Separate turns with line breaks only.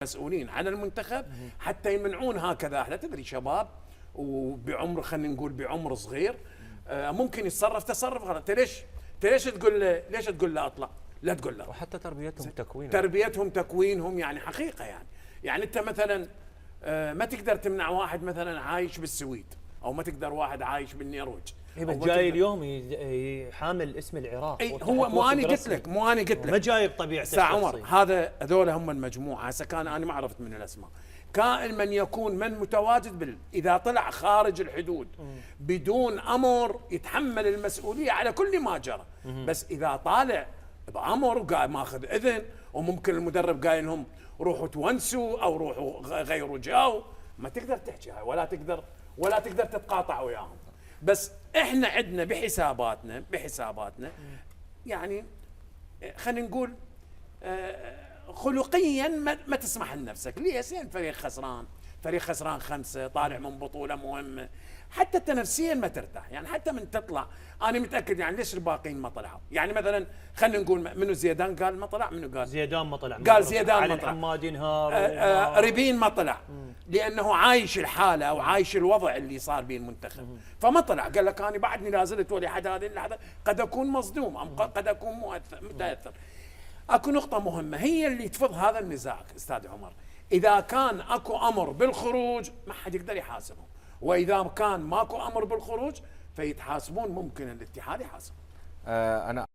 مسؤولين عن المنتخب حتى يمنعون هكذا احنا تدري شباب وبعمر خلينا نقول بعمر صغير ممكن يتصرف تصرف غلط. انت ليش تقول له اطلع؟ لا تقول له.
وحتى
تربيتهم تكوينهم يعني حقيقه يعني انت مثلا ما تقدر تمنع واحد مثلا عايش بالسويد او ما تقدر واحد عايش بالنرويج.
بس جاي اليوم يحامل اسم العراق.
مو انا قلت لك
ما جاي بطبيعته.
ساعة عمر هذول هم المجموعه. هسه كان انا ما عرفت من الاسماء. كائن من يكون من متواجد اذا طلع خارج الحدود بدون امر يتحمل المسؤوليه على كل ما جرى. بس اذا طالع بامر وقاعد ماخذ اذن وممكن المدرب قايل لهم روحوا تونسوا او روحوا غيروا جو، ما تقدر تحكي هاي ولا تقدر تتقاطع وياهم. بس احنا عندنا بحساباتنا يعني خلينا نقول خلقيا ما تسمح لنفسك. ليش؟ يعني فريق خسران 5 طالع من بطوله مهمه، حتى انت نفسيا ما ترتاح. يعني حتى من تطلع انا متاكد يعني ليش الباقيين ما طلعوا. يعني مثلا خلينا نقول منو زيدان قال ما طلع، منو قال
زيدان ما طلع،
قال زيدان
علي
ما طلع،
الحمادي انهار،
ريبين ما طلع لانه عايش الحاله او عايش الوضع اللي صار به المنتخب فما طلع. قال لك انا بعدني لازلت ولي حد هذه اللحظه قد اكون مصدوم ام قد اكون متاثر. اكو نقطه مهمه هي اللي تفض هذا النزاع استاذ عمر. اذا كان اكو امر بالخروج ما حد يقدر يحاسبهم، واذا كان ماكو امر بالخروج فيتحاسبون، ممكن الاتحاد يحاسب.
انا